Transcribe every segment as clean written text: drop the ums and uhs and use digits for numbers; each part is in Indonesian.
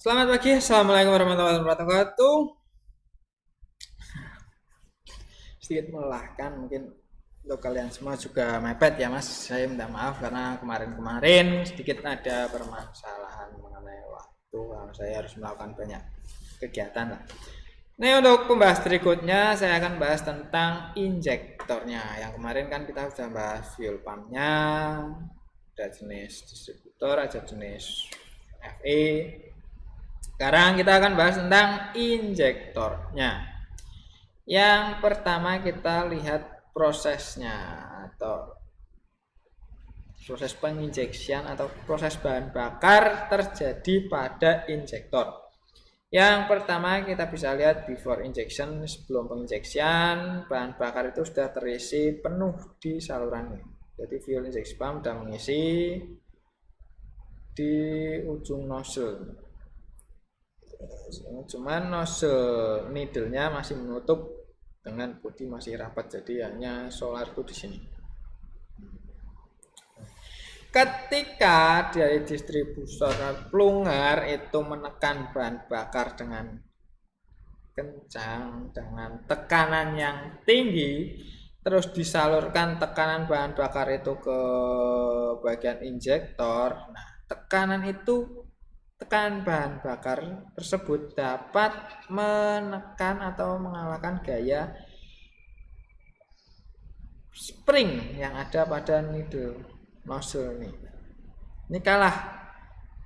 Selamat pagi, assalamualaikum warahmatullahi wabarakatuh. Sedikit melelahkan, mungkin untuk kalian semua juga mepet ya mas. Saya minta maaf karena kemarin-kemarin sedikit ada permasalahan mengenai waktu. Karena saya harus melakukan banyak kegiatan lah. Nah untuk pembahas berikutnya saya akan bahas tentang injektornya. Yang kemarin kan kita sudah bahas fuel pumpnya, ada jenis distributor, ada jenis FE. Sekarang kita akan bahas tentang injektornya. Yang pertama kita lihat prosesnya atau proses penginjeksian atau proses bahan bakar terjadi pada injektor. Yang pertama kita bisa lihat before injection, sebelum penginjeksian bahan bakar itu sudah terisi penuh di saluran ini. Jadi fuel injection pump sudah mengisi di ujung nozzle. Cuman nozzle needle-nya masih menutup dengan bodi masih rapat, jadi hanya solar itu di sini. Ketika dari distributor plunger itu menekan bahan bakar dengan kencang, dengan tekanan yang tinggi, terus disalurkan tekanan bahan bakar itu ke bagian injektor. Nah, tekanan bahan bakar tersebut dapat menekan atau mengalahkan gaya spring yang ada pada needle nozzle ini. Ini kalah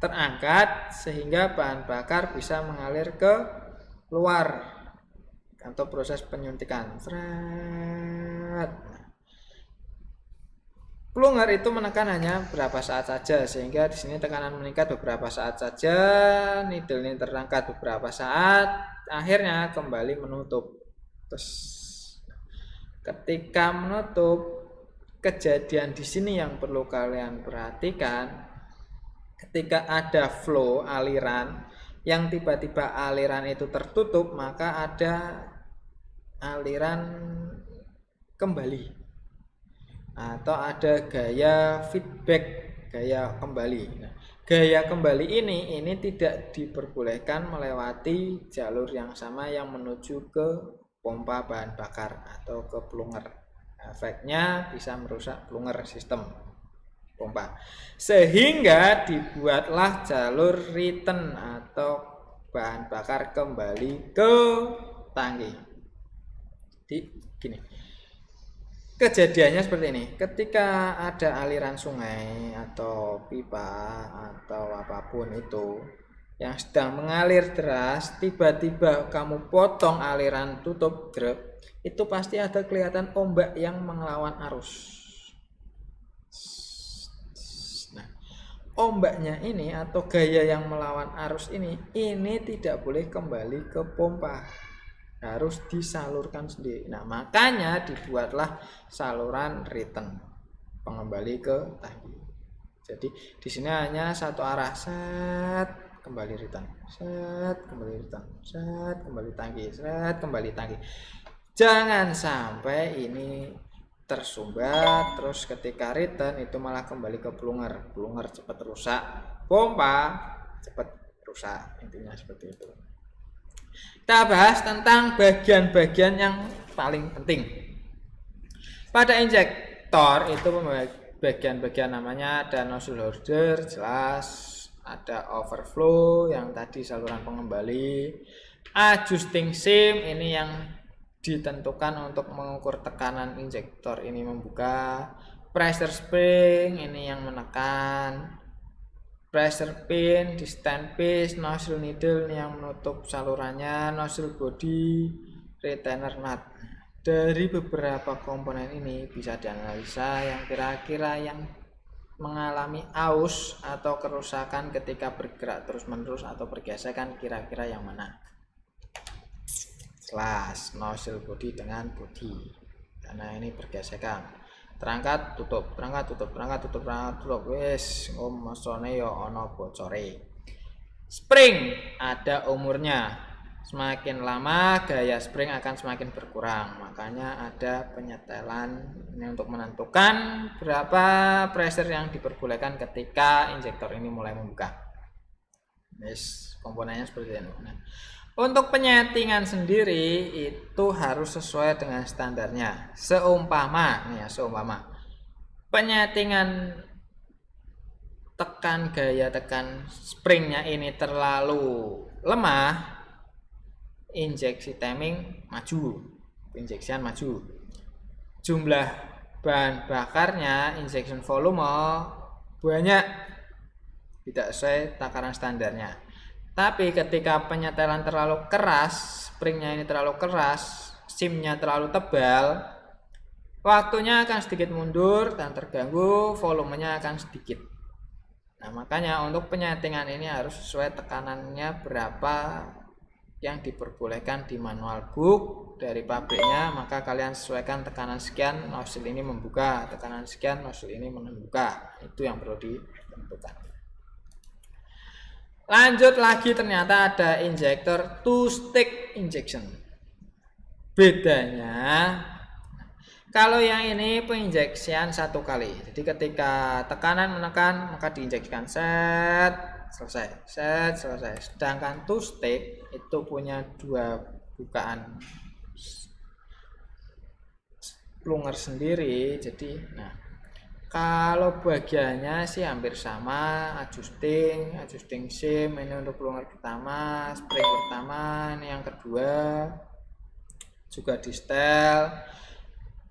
terangkat sehingga bahan bakar bisa mengalir ke luar atau proses penyuntikan. Plunger itu menekan hanya beberapa saat saja sehingga di sini tekanan meningkat beberapa saat saja, needle ini terangkat beberapa saat, akhirnya kembali menutup. Terus ketika menutup, kejadian di sini yang perlu kalian perhatikan, ketika ada flow aliran yang tiba-tiba aliran itu tertutup, maka ada aliran kembali atau ada gaya feedback, gaya kembali. Nah, gaya kembali ini tidak diperbolehkan melewati jalur yang sama yang menuju ke pompa bahan bakar atau ke plunger. Efeknya bisa merusak plunger sistem pompa. Sehingga dibuatlah jalur return atau bahan bakar kembali ke tangki. Jadi gini. Kejadiannya seperti ini, ketika ada aliran sungai atau pipa atau apapun itu yang sedang mengalir deras, tiba-tiba kamu potong aliran tutup grep, itu pasti ada kelihatan ombak yang melawan arus. Nah, ombaknya ini atau gaya yang melawan arus ini tidak boleh kembali ke pompa, harus disalurkan sendiri. Nah, makanya dibuatlah saluran return, pengembali ke tangki. Jadi di sini hanya satu arah, set kembali return, set kembali return, set kembali tangki, set kembali tangki. Jangan sampai ini tersumbat terus ketika return itu malah kembali ke plunger cepat rusak, pompa cepat rusak, intinya seperti itu. Kita bahas tentang bagian-bagian yang paling penting. Pada injektor itu bagian-bagian namanya ada nozzle holder, jelas, ada overflow yang tadi saluran pengembali, adjusting seam ini yang ditentukan untuk mengukur tekanan injektor ini membuka, pressure spring ini yang menekan, pressure pin, distance piece, nozzle needle yang menutup salurannya, nozzle body, retainer nut. Dari beberapa komponen ini bisa dianalisa yang kira-kira yang mengalami aus atau kerusakan ketika bergerak terus-menerus atau pergesekan, kira-kira yang mana? Slash nozzle body dengan body, karena ini pergesekan. Terangkat tutup, terangkat tutup, terangkat tutup, terangkat tutup, wes masone ya ono bocore. Spring ada umurnya, semakin lama gaya spring akan semakin berkurang, makanya ada penyetelan ini untuk menentukan berapa pressure yang diperbolehkan ketika injektor ini mulai membuka. Komponennya seperti itu. Nah, untuk penyetingan sendiri itu harus sesuai dengan standarnya. Seumpama penyetingan gaya tekan springnya ini terlalu lemah, injeksi timing maju, injection maju. Jumlah bahan bakarnya, injection volume banyak, tidak sesuai takaran standarnya. Tapi ketika penyetelan terlalu keras, springnya ini terlalu keras, simnya terlalu tebal, waktunya akan sedikit mundur dan terganggu, volumenya akan sedikit. Nah, makanya untuk penyetingan ini harus sesuai tekanannya berapa yang diperbolehkan di manual book dari pabriknya, maka kalian sesuaikan tekanan sekian nozzle ini membuka, tekanan sekian nozzle ini membuka. Itu yang perlu ditentukan. Lanjut lagi, ternyata ada injektor two stick injection. Bedanya, kalau yang ini penginjeksian satu kali. Jadi ketika tekanan menekan maka diinjeksikan selesai. Sedangkan two stick itu punya dua bukaan plunger sendiri. Jadi, kalau bagiannya sih hampir sama, adjusting sim ini untuk plunger pertama, spring pertama, ini yang kedua, juga di setel,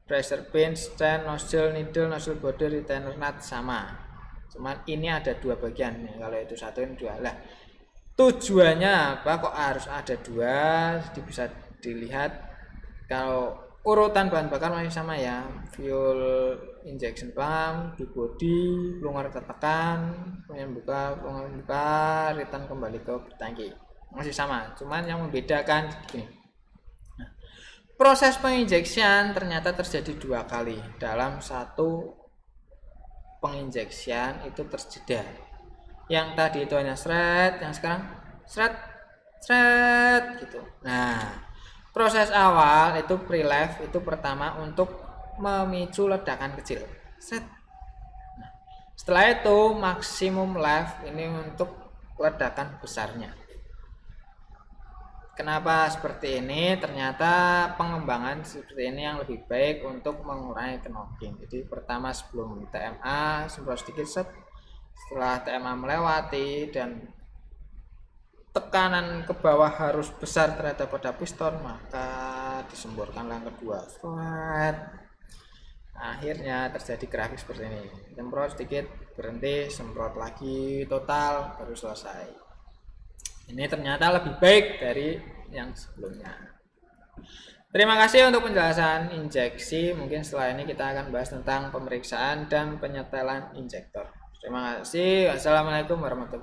pressure pin, stand, nozzle, needle, nozzle body, retainer nut sama. Cuman ini ada dua bagian nih, kalau itu satu ini dua. Lah, tujuannya apa kok harus ada dua? Jadi bisa dilihat kalau urutan bahan bakar masih sama ya, fuel injection pump, di body, plunger tertekan, kemudian plunger buka, return kembali ke tangki, masih sama, cuman yang membedakan gini. Proses penginjeksian ternyata terjadi dua kali dalam satu penginjeksian, itu terjeda. Yang tadi itu hanya shred, yang sekarang shred gitu. Nah, proses awal itu pre-live itu pertama untuk memicu ledakan kecil. Nah, setelah itu maksimum live ini untuk ledakan besarnya. Kenapa seperti ini? Ternyata pengembangan seperti ini yang lebih baik untuk mengurangi knocking. Jadi pertama sebelum TMA semprot sedikit set. Setelah TMA melewati dan tekanan ke bawah harus besar terhadap pada piston, maka disemburkan yang kedua. Akhirnya terjadi grafik seperti ini. Semprot sedikit, berhenti, semprot lagi, total, baru selesai. Ini ternyata lebih baik dari yang sebelumnya. Terima kasih untuk penjelasan injeksi. Mungkin setelah ini kita akan bahas tentang pemeriksaan dan penyetelan injektor. Terima kasih. Wassalamualaikum warahmatullahi wabarakatuh.